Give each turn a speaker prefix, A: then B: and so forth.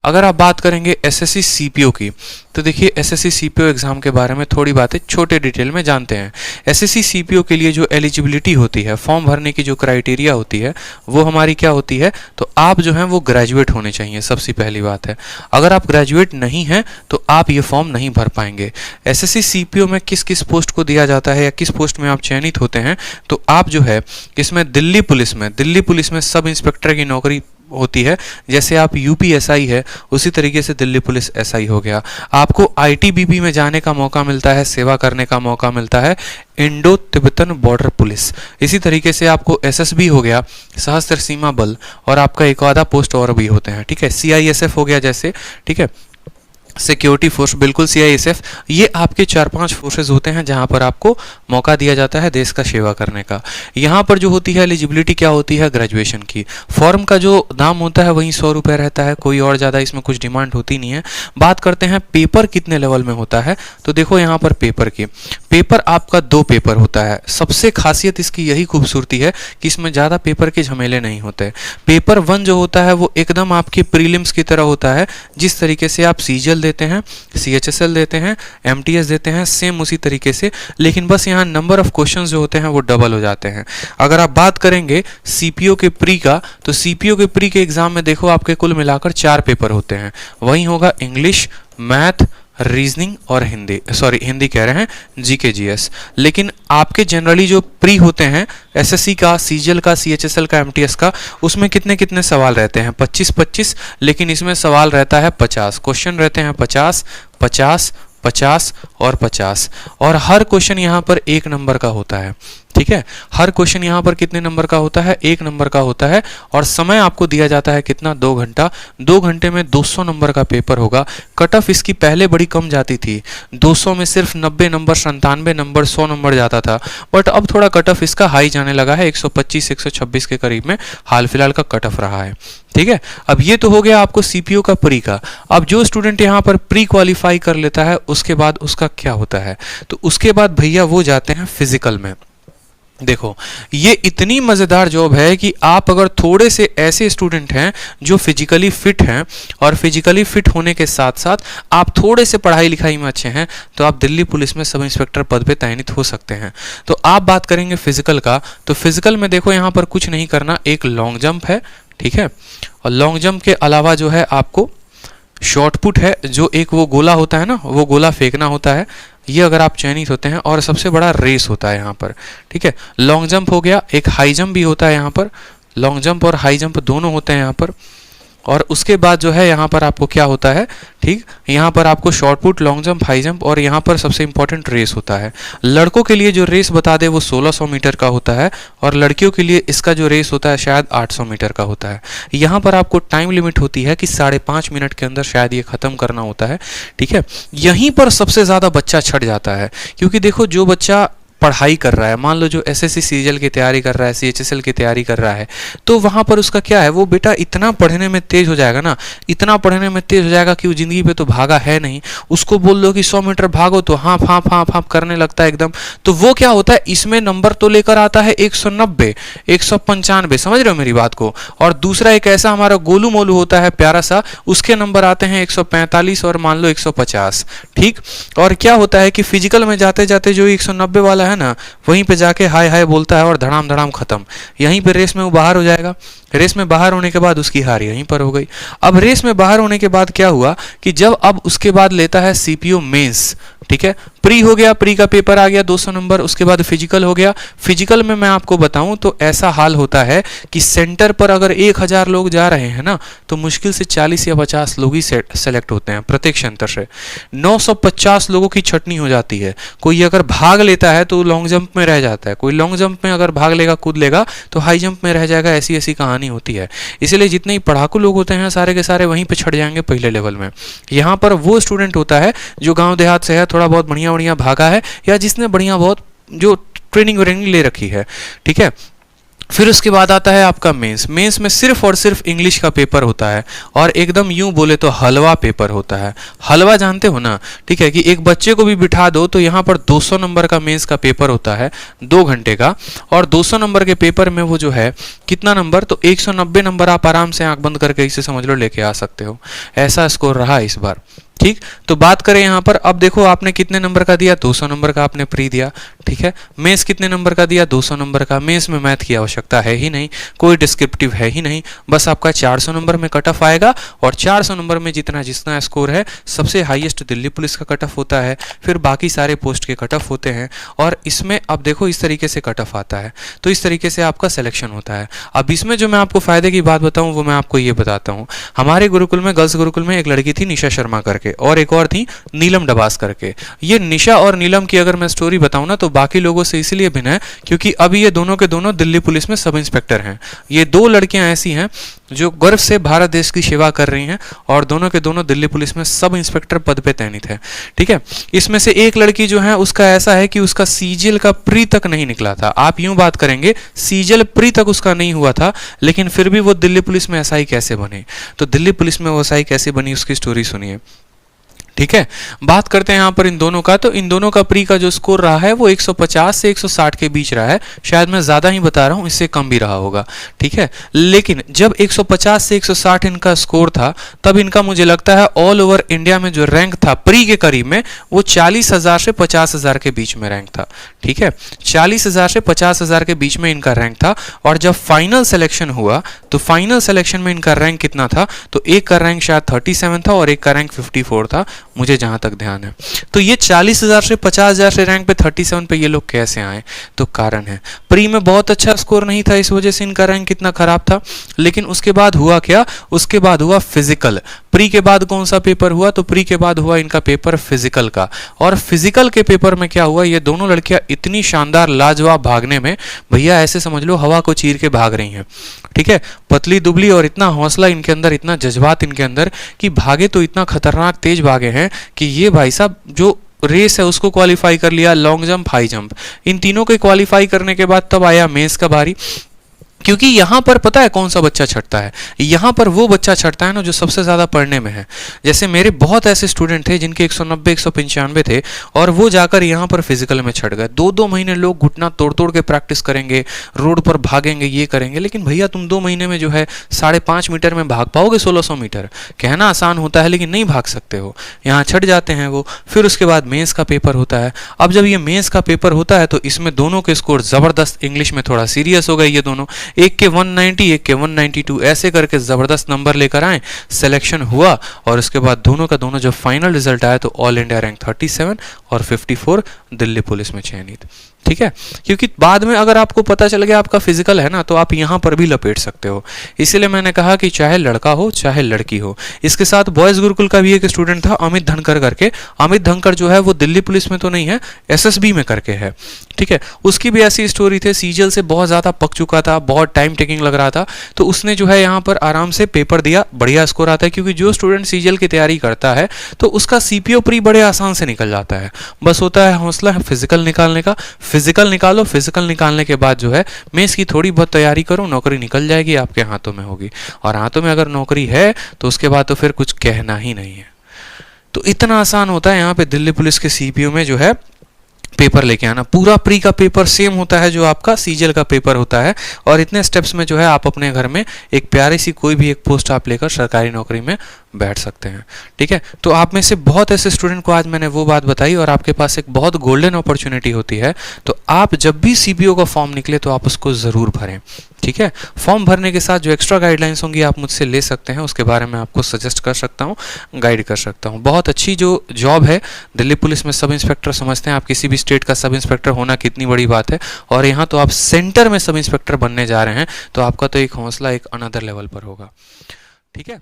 A: अगर आप बात करेंगे एसएससी सीपीओ की, तो देखिए एसएससी सीपीओ एग्जाम के बारे में थोड़ी बातें छोटे डिटेल में जानते हैं। एसएससी सीपीओ के लिए जो एलिजिबिलिटी होती है, फॉर्म भरने की जो क्राइटेरिया होती है, वो हमारी क्या होती है, तो आप जो हैं वो ग्रेजुएट होने चाहिए, सबसे पहली बात है। अगर आप ग्रेजुएट नहीं हैं तो आप ये फॉर्म नहीं भर पाएंगे। एसएससी सीपीओ में किस किस पोस्ट को दिया जाता है या किस पोस्ट में आप चयनित होते हैं, तो आप जो है इसमें दिल्ली पुलिस में सब इंस्पेक्टर की नौकरी होती है। जैसे आप यूपीएसआई है, उसी तरीके से दिल्ली पुलिस एसआई हो गया। आपको आईटीबीपी में जाने का मौका मिलता है, सेवा करने का मौका मिलता है, इंडो तिब्बतन बॉर्डर पुलिस। इसी तरीके से आपको एसएसबी हो गया, सशस्त्र सीमा बल, और आपका एक आधा पोस्ट और भी होते हैं, ठीक है। सीआईएसएफ हो गया जैसे, ठीक है, सिक्योरिटी फोर्स, बिल्कुल सीआईएसएफ। ये आपके 4-5 फोर्सेज होते हैं जहां पर आपको मौका दिया जाता है देश का सेवा करने का। यहाँ पर जो होती है एलिजिबिलिटी क्या होती है, ग्रेजुएशन की। फॉर्म का जो दाम होता है वही 100 रुपये रहता है, कोई और ज़्यादा इसमें कुछ डिमांड होती नहीं है। बात करते हैं पेपर कितने लेवल में होता है, तो देखो यहाँ पर पेपर की, पेपर आपका 2 पेपर होता है। सबसे खासियत इसकी यही खूबसूरती है कि इसमें ज़्यादा पेपर के झमेले नहीं होते। पेपर 1 जो होता है वो एकदम आपके प्रीलिम्स की तरह होता है। जिस तरीके से आप सीजीएल देते हैं, सीएचएसएल देते हैं, एमटीएस देते हैं, सेम उसी तरीके से, लेकिन बस यहाँ नंबर ऑफ क्वेश्चंस जो होते हैं वो डबल हो जाते हैं। अगर आप बात करेंगे सीपीओ के प्री का, तो सीपीओ के प्री के एग्जाम में देखो आपके कुल मिलाकर 4 पेपर होते हैं। वही होगा इंग्लिश, मैथ, रीजनिंग और हिंदी कह रहे हैं, जीके जीएस। लेकिन आपके जनरली जो प्री होते हैं एसएससी का, सीजीएल का, सीएचएसएल का, एमटीएस का, उसमें कितने कितने सवाल रहते हैं, 25-25, लेकिन इसमें सवाल रहता है 50, क्वेश्चन रहते हैं 50, 50, 50 और 50, और हर क्वेश्चन यहाँ पर 1 नंबर का होता है, ठीक है। हर क्वेश्चन यहाँ पर कितने नंबर का होता है, 1 नंबर का होता है, और समय आपको दिया जाता है कितना, 2 घंटा। 2 घंटे में 200 नंबर का पेपर होगा। कट ऑफ इसकी पहले बड़ी कम जाती थी, 200 में सिर्फ 90 नंबर, 97 नंबर, 100 नंबर जाता था, बट अब थोड़ा कट ऑफ इसका हाई जाने लगा है, 125-126 के करीब में हाल फिलहाल का कट ऑफ रहा है, ठीक है। अब ये तो हो गया आपको सीपीओ का प्री का। अब जो स्टूडेंट यहाँ पर प्री क्वालिफाई कर लेता है उसके बाद उसका क्या होता है, तो उसके बाद भैया वो जाते हैं फिजिकल में। देखो ये इतनी मज़ेदार जॉब है कि आप अगर थोड़े से ऐसे स्टूडेंट हैं जो फिजिकली फिट हैं, और फिजिकली फिट होने के साथ साथ आप थोड़े से पढ़ाई लिखाई में अच्छे हैं, तो आप दिल्ली पुलिस में सब इंस्पेक्टर पद पे तैनात हो सकते हैं। तो आप बात करेंगे फिजिकल का, तो फिजिकल में देखो यहाँ पर कुछ नहीं करना, एक लॉन्ग जंप है, ठीक है, और लॉन्ग जंप के अलावा जो है आपको शॉर्ट पुट है, जो एक वो गोला होता है ना, वो गोला फेंकना होता है, ये अगर आप चयनित होते हैं, और सबसे बड़ा रेस होता है यहाँ पर, ठीक है। लॉन्ग जंप हो गया, एक हाई जंप भी होता है यहाँ पर, लॉन्ग जंप और हाई जंप दोनों होते हैं यहाँ पर। और उसके बाद जो है यहाँ पर आपको क्या होता है, ठीक, यहाँ पर आपको short put, long jump, high jump, और यहाँ पर सबसे इंपॉर्टेंट रेस होता है। लड़कों के लिए जो रेस बता दे वो 1600 मीटर का होता है, और लड़कियों के लिए इसका जो रेस होता है शायद 800 मीटर का होता है। यहाँ पर आपको टाइम लिमिट होती है कि 5.5 मिनट के अंदर शायद ये खत्म करना होता है, ठीक है। यहीं पर सबसे ज़्यादा बच्चा छट जाता है, क्योंकि देखो जो बच्चा पढ़ाई कर रहा है, मान लो जो एसएससी सीजीएल की तैयारी कर रहा है, सीएचएसएल की तैयारी कर रहा है, तो वहाँ पर उसका क्या है, वो बेटा इतना पढ़ने में तेज हो जाएगा ना, इतना पढ़ने में तेज हो जाएगा कि वो ज़िंदगी पे तो भागा है नहीं। उसको बोल दो कि 100 मीटर भागो तो हाँफ हाँफ हाँफ हाँफ करने लगता है एकदम। तो वो क्या होता है, इसमें नंबर तो लेकर आता है 190, 195, समझ रहे हो मेरी बात को। और दूसरा एक ऐसा हमारा गोलू मोलू होता है प्यारा सा, उसके नंबर आते हैं 145 और मान लो 150, ठीक। और क्या होता है कि फिजिकल में जाते जाते जो 190 वाला है ना, वहीं पे जाके हाय हाय बोलता है और धड़ाम धड़ाम खत्म। यहीं पे रेस में वो बाहर हो जाएगा। रेस में बाहर होने के बाद उसकी हार यहीं पर हो गई। अब रेस में बाहर होने के बाद क्या हुआ कि जब अब उसके बाद लेता है सीपीओ मेंस, ठीक है, प्री हो गया, प्री का पेपर आ गया 200 नंबर, उसके बाद फिजिकल हो गया। फिजिकल में मैं आपको बताऊं तो ऐसा हाल होता है कि सेंटर पर अगर 1000 लोग जा रहे हैं ना, तो मुश्किल से 40 या 50 लोग ही सेलेक्ट होते हैं प्रत्येक सेंटर से। 950 लोगों की छटनी हो जाती है। कोई अगर भाग लेता है तो लॉन्ग जंप में रह जाता है, कोई लॉन्ग जंप में अगर भाग लेगा, कूद लेगा, तो हाई जंप में रह जाएगा। ऐसी ऐसी कहानी होती है। इसलिए जितने ही पढ़ाकू लोग होते हैं सारे के सारे वहीं पे छट जाएंगे पहले लेवल में। यहाँ पर वो स्टूडेंट होता है जो गांव देहात से है, थोड़ा बहुत बढ़िया भागा है, या जिसने बढ़िया बहुत जो ट्रेनिंग ले रखी है, ठीक है। फिर उसके बाद आता है आपका मेंस। मेंस में सिर्फ और सिर्फ इंग्लिश का पेपर होता है और एकदम यूं बोले तो हलवा पेपर होता है। हलवा जानते हो ना, ठीक है, कि एक बच्चे को भी बिठा दो तो यहाँ पर 200 नंबर का मेंस का पेपर होता है 2 घंटे का, और 200 नंबर के पेपर में वो जो है कितना नंबर, तो 190 नंबर आप आराम से आंख बंद करके इसे समझ लो लेके आ सकते हो। ऐसा स्कोर रहा इस बार। ठीक, तो बात करें यहाँ पर, अब देखो आपने कितने नंबर का दिया, 200 नंबर का आपने प्री दिया। ठीक है, मेंस कितने नंबर का दिया, 200 नंबर का। मेंस में मैथ की आवश्यकता है ही नहीं, कोई डिस्क्रिप्टिव है ही नहीं, बस आपका 400 नंबर में कट ऑफ आएगा, और 400 नंबर में जितना जितना स्कोर है सबसे हाईएस्ट दिल्ली पुलिस का कट ऑफ होता है, फिर बाकी सारे पोस्ट के कट ऑफ होते हैं, और इसमें अब देखो इस तरीके से कट ऑफ आता है, तो इस तरीके से आपका सिलेक्शन होता है। अब इसमें जो मैं आपको फायदे की बात बताऊं वो मैं आपको ये बताता हूं। हमारे गुरुकुल में, गर्ल्स गुरुकुल में एक लड़की थी निशा शर्मा करके, और एक और थी नीलम डबास करके। ये निशा और नीलम की अगर मैं स्टोरी बताऊं ना तो बाकी लोगों से इसलिए भिन्न है क्योंकि अभी ये दोनों के दोनों दिल्ली पुलिस में सब इंस्पेक्टर हैं। ये 2 लड़कियां ऐसी हैं जो गर्व से भारत देश की सेवा कर रही हैं, और दोनों के दोनों दिल्ली पुलिस में सब इंस्पेक्टर पद पे तैनात है। ठीक है, इसमें से एक लड़की जो है उसका ऐसा है कि उसका सीजीएल का प्री तक नहीं निकला था। आप यूं बात करेंगे सीजीएल प्री तक उसका नहीं हुआ था, लेकिन फिर भी वो दिल्ली पुलिस में एसआई कैसे बने, तो दिल्ली पुलिस में वो एसआई कैसे बनी उसकी स्टोरी सुनिए। ठीक है, बात करते हैं यहाँ पर इन दोनों का, तो इन दोनों का प्री का जो स्कोर रहा है वो 150 से 160 के बीच रहा है। शायद मैं ज़्यादा ही बता रहा हूँ, इससे कम भी रहा होगा। ठीक है, लेकिन जब 150 से 160 इनका स्कोर था तब इनका मुझे लगता है ऑल ओवर इंडिया में जो रैंक था प्री के करीब में वो 40,000 से 50,000 के बीच में रैंक था। ठीक है, 40,000 से 50,000 के बीच में इनका रैंक था, और जब फाइनल सिलेक्शन हुआ तो फाइनल सिलेक्शन में इनका रैंक कितना था, तो एक का रैंक शायद 37 था और एक का रैंक 54 था, मुझे जहां तक ध्यान है। तो ये 40,000 से 50,000 से रैंक पे 37 पे ये लोग कैसे आए, तो कारण है प्री में बहुत अच्छा स्कोर नहीं था, इस वजह से इनका रैंक कितना खराब था। लेकिन उसके बाद हुआ क्या, उसके बाद हुआ फिजिकल। प्री के बाद कौन सा पेपर हुआ, तो प्री के बाद हुआ इनका पेपर फिजिकल का, और फिजिकल के पेपर में क्या हुआ, ये दोनों लड़कियां इतनी शानदार लाजवाब भागने में, भैया ऐसे समझ लो हवा को चीर के भाग रही हैं। ठीक है, पतली दुबली और इतना हौसला इनके अंदर, इतना जज्बात इनके अंदर कि भागे तो इतना खतरनाक तेज भागे हैं कि ये भाई साहब जो रेस है उसको क्वालिफाई कर लिया, लॉन्ग जंप, हाई जंप, इन तीनों के क्वालिफाई करने के बाद तब आया मेंस का बारी। क्योंकि यहां पर पता है कौन सा बच्चा छटता है, यहां पर वो बच्चा छटता है ना जो सबसे ज्यादा पढ़ने में है। जैसे मेरे बहुत ऐसे स्टूडेंट थे जिनके 190 195 थे, और वो जाकर यहां पर फिजिकल में छट गए। 2-2 महीने लोग घुटना तोड़ तोड़ के प्रैक्टिस करेंगे, रोड पर भागेंगे, ये करेंगे, लेकिन भैया तुम 2 महीने में जो है 5.5 मीटर में भाग पाओगे 1600 मीटर? कहना आसान होता है लेकिन नहीं भाग सकते हो, यहाँ छट जाते हैं वो। फिर उसके बाद मेंस का पेपर होता है। अब जब ये मेंस का पेपर होता है तो इसमें दोनों के स्कोर जबरदस्त, इंग्लिश में थोड़ा सीरियस हो गए ये दोनों, एक के 190 एक के 192 ऐसे करके जबरदस्त नंबर लेकर आए, सिलेक्शन हुआ, और उसके बाद दोनों का दोनों जब फाइनल रिजल्ट आया तो ऑल इंडिया रैंक 37 और 54 दिल्ली पुलिस में चयनित। ठीक है, क्योंकि बाद में अगर आपको पता चल गया आपका फिजिकल है ना तो आप यहां पर भी लपेट सकते हो। इसीलिए मैंने कहा कि चाहे लड़का हो चाहे लड़की हो। इसके साथ बॉयज गुरुकुल का भी एक स्टूडेंट था अमित धनकर करके। अमित धनकर जो है वो दिल्ली पुलिस में तो नहीं है, एसएसबी में करके है। ठीक है, उसकी भी ऐसी स्टोरी थी, सीजीएल से बहुत ज्यादा पक चुका था, बहुत टाइम टेकिंग लग रहा था, तो उसने जो है यहाँ पर आराम से पेपर दिया, बढ़िया स्कोर आता है। क्योंकि जो स्टूडेंट सीजीएल की तैयारी करता है तो उसका सीपीओ प्री बड़े आसान से निकल जाता है, बस होता है हौसला फिजिकल निकालने का। फिजिकल निकालो, फिजिकल निकालने के बाद जो है मेंस की थोड़ी बहुत तैयारी करो, नौकरी निकल जाएगी, आपके हाथों में होगी। और हाथों में अगर नौकरी है तो उसके बाद तो फिर कुछ कहना ही नहीं है। तो इतना आसान होता है यहाँ पे दिल्ली पुलिस के सीपीओ में जो है पेपर लेके आना। पूरा प्री का पेपर सेम होता है जो आपका सीजीएल का पेपर होता है, और इतने स्टेप्स में जो है आप अपने घर में एक प्यारी सी कोई भी एक पोस्ट आप लेकर सरकारी नौकरी में बैठ सकते हैं। ठीक है, तो आप में से बहुत ऐसे स्टूडेंट को आज मैंने वो बात बताई, और आपके पास एक बहुत गोल्डन अपॉर्चुनिटी होती है। तो आप जब भी सीपीओ का फॉर्म निकले तो आप उसको ज़रूर भरें। ठीक है, फॉर्म भरने के साथ जो एक्स्ट्रा गाइडलाइंस होंगी आप मुझसे ले सकते हैं, उसके बारे में आपको सजेस्ट कर सकता हूँ, गाइड कर सकता हूँ। बहुत अच्छी जो जॉब है दिल्ली पुलिस में, सब इंस्पेक्टर समझते हैं आप किसी भी स्टेट का सब इंस्पेक्टर होना कितनी बड़ी बात है, और यहाँ तो आप सेंटर में सब इंस्पेक्टर बनने जा रहे हैं, तो आपका तो एक हौसला एक अनदर लेवल पर होगा। ठीक है।